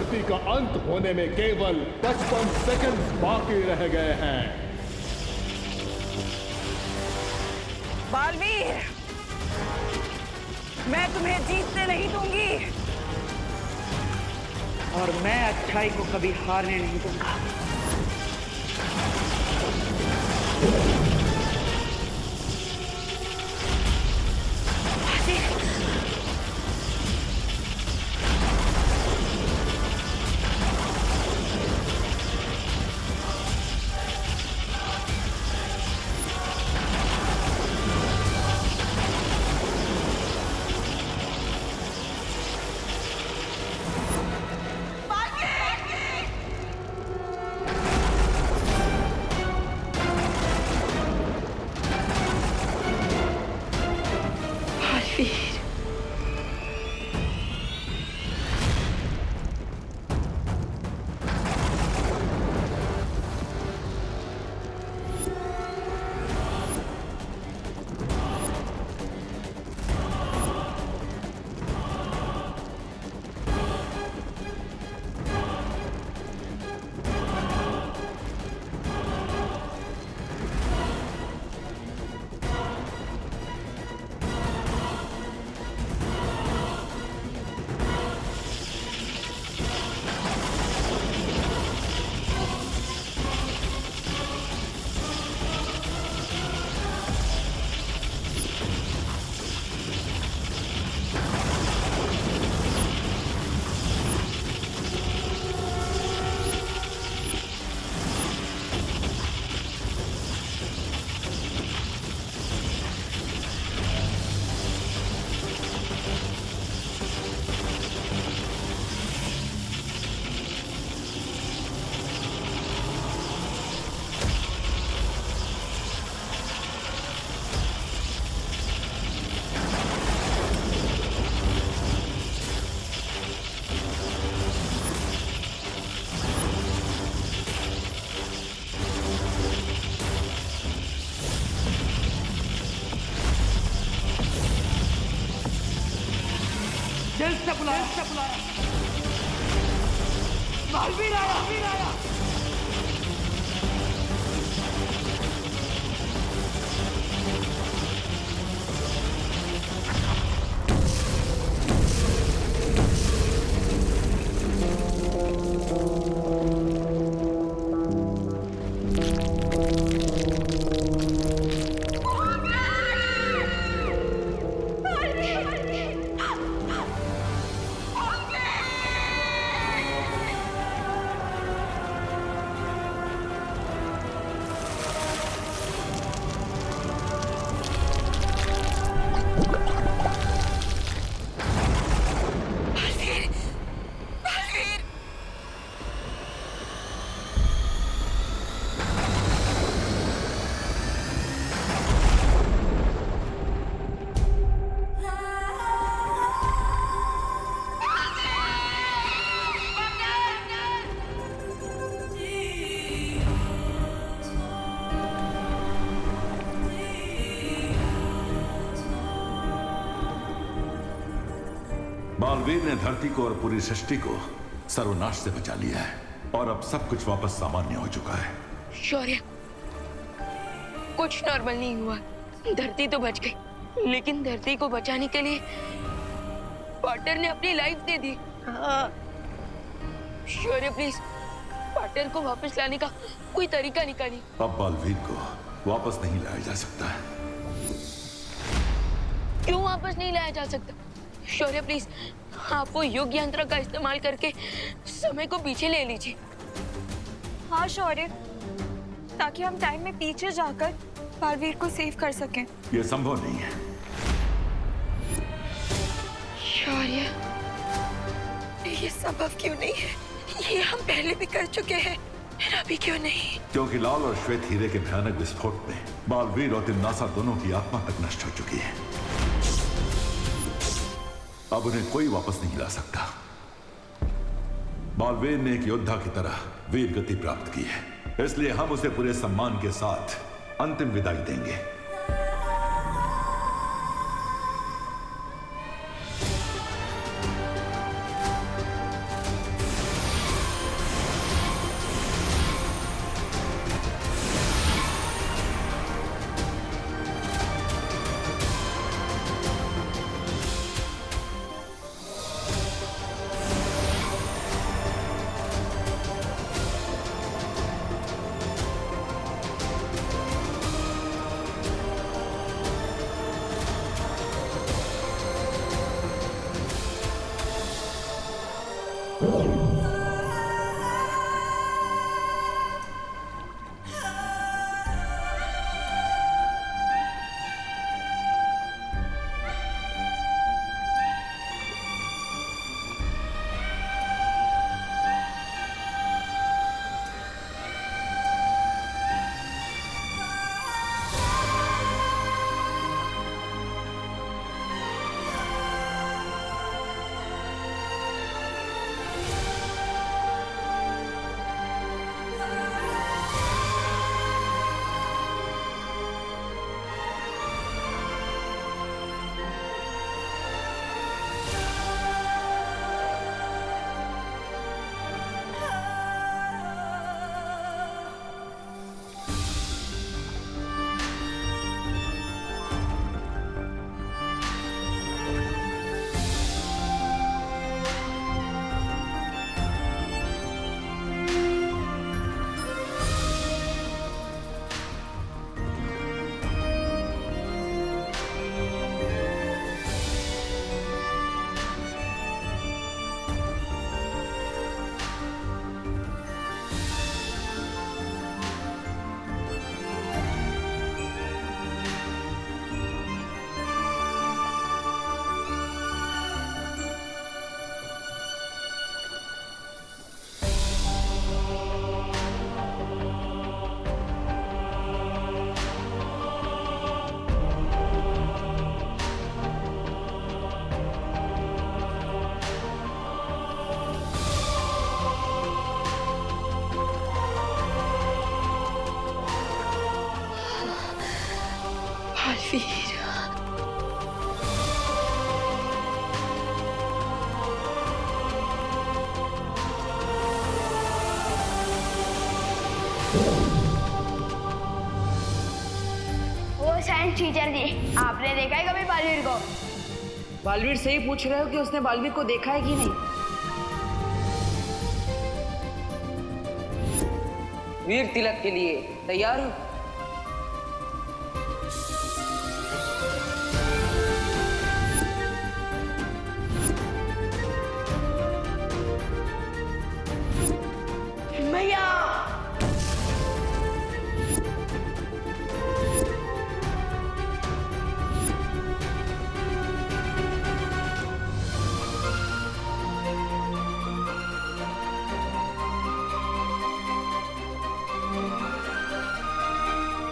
धरती का अंत होने में केवल 55 सेकंड बाकी रह गए हैं। बालवीर, मैं तुम्हें जीतने नहीं दूंगी और मैं अच्छाई को कभी हारने नहीं दूंगा। जल्द से बुलाया। बालवीर आया। बालवीर ने धरती को और पूरी सृष्टि को सर्वनाश से बचा लिया है और अब सब कुछ वापस सामान्य हो चुका है। शौर्य, कुछ नॉर्मल नहीं हुआ। धरती तो बच गई, लेकिन धरती को बचाने के लिए पार्टनर ने अपनी life they the. Shaurya please, partner को वापस लाने का कोई तरीका निकालिए। अब बालवीर को वापस नहीं लाया जा सकता। क्यों वापस नहीं लाया जा सकता? शौर्य प्लीज, आप वो युग यंत्र का इस्तेमाल करके समय को पीछे ले लीजिए। हाँ शौर्य, ताकि हम टाइम में पीछे जाकर बालवीर को सेव कर सकें। ये संभव नहीं है। शौर्य, ये संभव क्यों नहीं है? ये हम पहले भी कर चुके हैं, अभी क्यों नहीं? क्योंकि लाल और श्वेत हीरे के भयानक विस्फोट में बालवीर और तिम्नासा दोनों की आत्मा तक नष्ट हो चुकी है। अब उन्हें कोई वापस नहीं ला सकता। बालवीर ने एक योद्धा की तरह वीर गति प्राप्त की है, इसलिए हम उसे पूरे सम्मान के साथ अंतिम विदाई देंगे। बालवीर, वो साइंस टीचर जी, आपने देखा है कभी बालवीर को? बालवीर से ही पूछ रहे हो कि उसने बालवीर को देखा है कि नहीं? वीर तिलक के लिए तैयार हो? भैया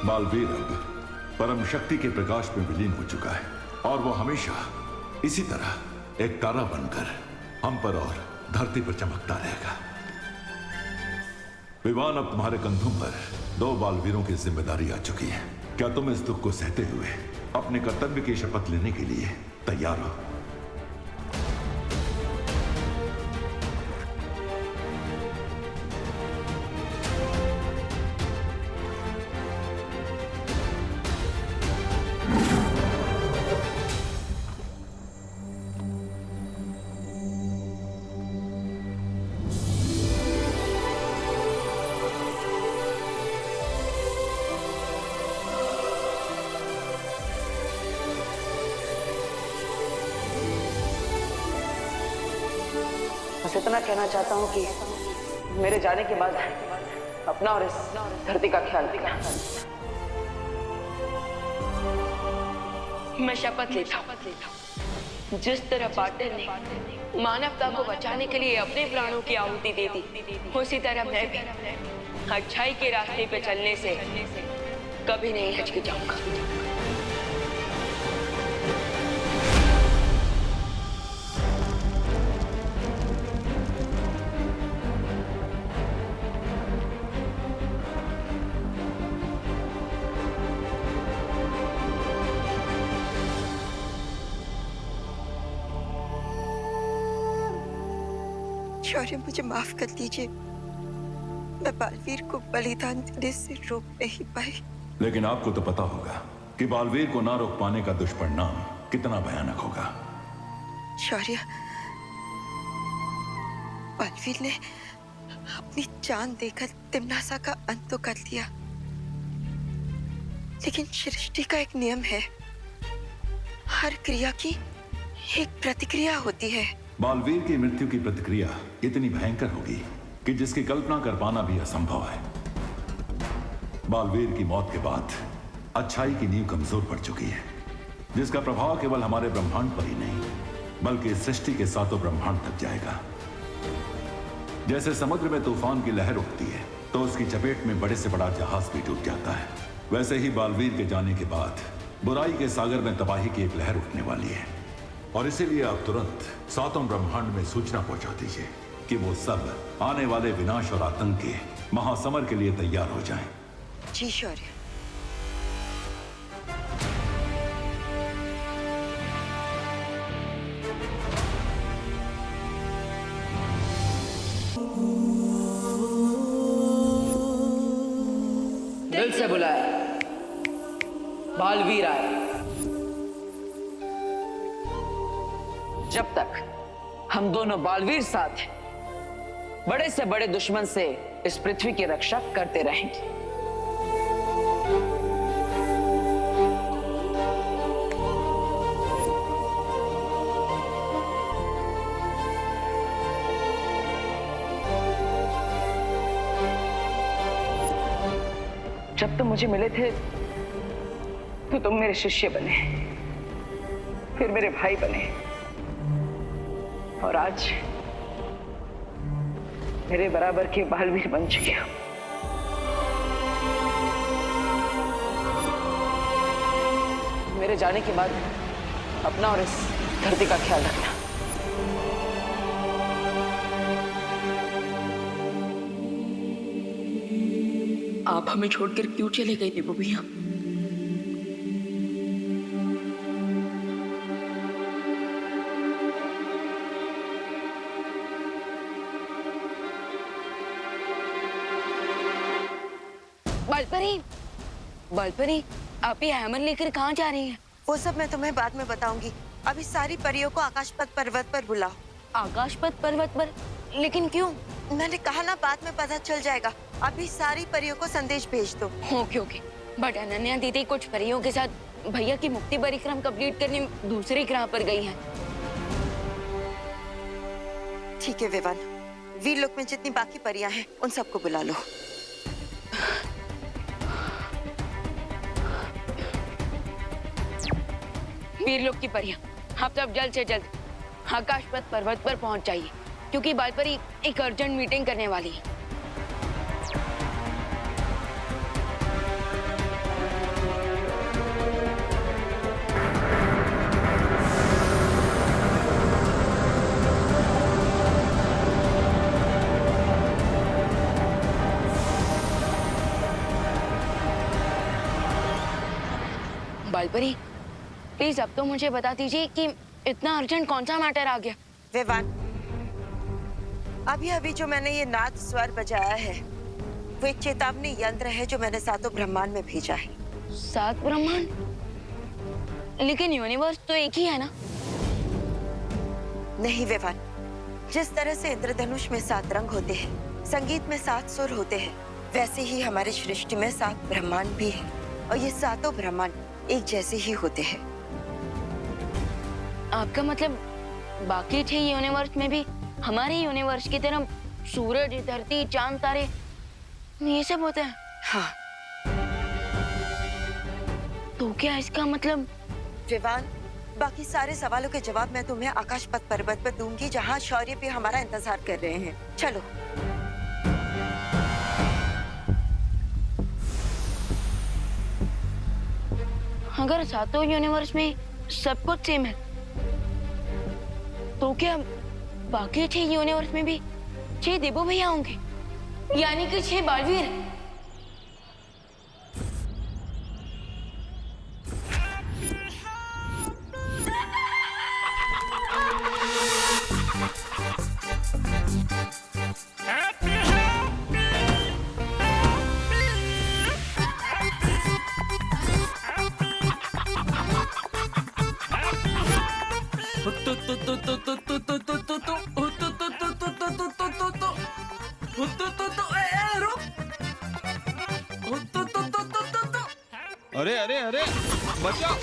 बालवीर अब परम शक्ति के प्रकाश में विलीन हो चुका है और वो हमेशा इसी तरह एक तारा बनकर हम पर और धरती पर चमकता रहेगा। विवान, अब तुम्हारे कंधों पर 2 बालवीरों की जिम्मेदारी आ चुकी है। क्या तुम इस दुख को सहते हुए अपने कर्तव्य की शपथ लेने के लिए तैयार हो? बस इतना कहना चाहता हूँ कि मेरे जाने के बाद अपना और इस धरती का ख्याल रखना। मैं शपथ लेता हूँ, जिस तरह पाटिल ने मानवता को बचाने के लिए अपने प्राणों की आहुति दे दी, उसी तरह मैं भी अच्छाई के रास्ते पे चलने से कभी नहीं हिचकिचाऊंगा। शौर्य, मुझे माफ कर दीजिए, मैं बालवीर को बलिदान देने से रोक नहीं पाई। लेकिन आपको तो पता होगा कि बालवीर को ना रोक पाने का दुष्परिणाम कितना भयानक होगा। शौर्य, बालवीर ने अपनी जान देकर तिम्नासा का अंत तो कर दिया, लेकिन सृष्टि का एक नियम है, हर क्रिया की एक प्रतिक्रिया होती है। बालवीर की मृत्यु की प्रतिक्रिया इतनी भयंकर होगी कि जिसकी कल्पना कर पाना भी असंभव है। बालवीर की मौत के बाद अच्छाई की नींव कमजोर पड़ चुकी है, जिसका प्रभाव केवल हमारे ब्रह्मांड पर ही नहीं बल्कि सृष्टि के सातों ब्रह्मांड तक जाएगा। जैसे समुद्र में तूफान की लहर उठती है तो उसकी चपेट में बड़े से बड़ा जहाज भी डूब जाता है, वैसे ही बालवीर के जाने के बाद बुराई के सागर में तबाही की एक लहर उठने वाली है। और इसीलिए आप तुरंत सातों ब्रह्मांड में सूचना पहुंचा दीजिए कि वो सब आने वाले विनाश और आतंक के महासमर के लिए तैयार हो जाएं। जी शौर्य। दिल से बुलाया, बालवीर आए। जब तक हम दोनों बालवीर साथ हैं, बड़े से बड़े दुश्मन से इस पृथ्वी की रक्षा करते रहेंगे। जब तुम मुझे मिले थे तो तुम मेरे शिष्य बने, फिर मेरे भाई बने, और आज मेरे बराबर के बालवीर बन चुके हो। मेरे जाने के बाद अपना और इस धरती का ख्याल रखना। आप हमें छोड़कर क्यों चले गए देवो भैया? बालपरी, आप ये हैमर लेकर कहाँ जा रही हैं? वो सब मैं तुम्हें बाद में बताऊंगी। अभी सारी परियों को आकाशपथ पर्वत पर बुलाओ। आकाशपथ पर्वत पर? लेकिन क्यों? मैंने कहा ना, बाद में पता चल जाएगा। अभी सारी परियों को संदेश भेज दो। ओके। बट अनन्या दीदी कुछ परियों के साथ भैया की मुक्ति परिक्रम कंप्लीट करने दूसरे ग्रह पर गई हैं। ठीक है विवान, वीरलोक में जितनी बाकी परियां हैं उन सबको बुला लो। वीरलोक की परियां, आप सब जल्द से जल्द आकाशपथ पर्वत पर पहुंच जाइए, क्योंकि बालपरी एक अर्जेंट मीटिंग करने वाली है। बालपरी, प्लीज अब तो मुझे बता दीजिए कि इतना अर्जेंट कौन सा मैटर आ गया? विवान, अभी अभी जो मैंने ये नाद स्वर बजाया है वो एक चेतावनी यंत्र है जो मैंने सातों ब्रह्मांड में भेजा है। 7 ब्रह्मांड? लेकिन यूनिवर्स तो एक ही है ना? नहीं विवान, जिस तरह से इंद्रधनुष में 7 रंग होते हैं, संगीत में 7 सुर होते हैं, वैसे ही हमारे सृष्टि में 7 ब्रह्मांड भी है, और ये सातों ब्रह्मांड एक जैसे ही होते हैं। आपका मतलब बाकी 6 यूनिवर्स में भी हमारे यूनिवर्स की तरह सूरज, धरती, चांद, तारे ये सब होते हैं? हाँ। तो क्या इसका मतलब? विवान, बाकी सारे सवालों के जवाब मैं तुम्हें आकाशपथ पर्वत पर दूंगी, जहाँ शौर्य भी हमारा इंतजार कर रहे हैं। चलो। अगर सातों यूनिवर्स में सब कुछ सेम है, तो क्या बाकी 6 यूनिवर्स में भी 6 देवो भैया होंगे, यानी कि 6 बालवीर? अरे अरे अरे बचाओ,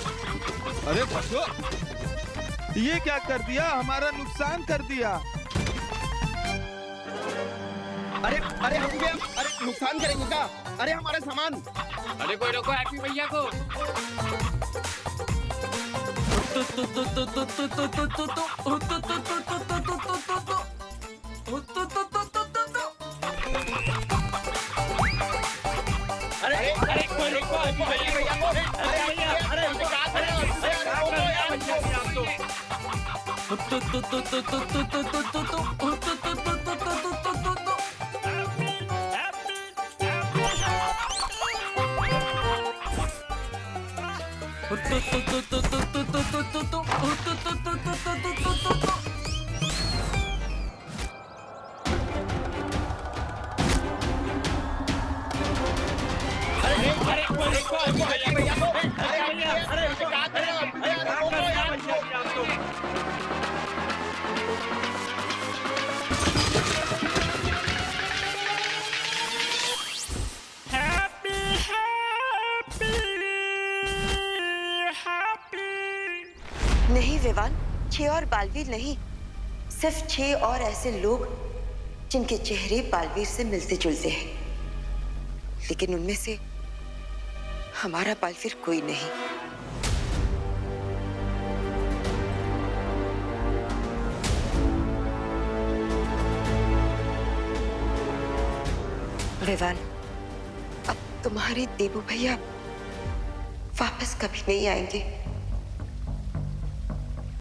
अरे बचो। ये क्या कर दिया, हमारा नुकसान कर दिया। अरे अरे हम भी अरे नुकसान करेंगे क्या? अरे हमारा सामान। अरे कोई रोको हैप्पी भैया को। अरे अरे कोई रोको हैप्पी भैया को। अरे भैया अरे नहीं विवान, 6 और बालवीर नहीं, सिर्फ 6 और ऐसे लोग जिनके चेहरे बालवीर से मिलते जुलते हैं, लेकिन उनमें से हमारा बालवीर कोई नहीं। विवान, अब तुम्हारे देबू भैया वापस कभी नहीं आएंगे।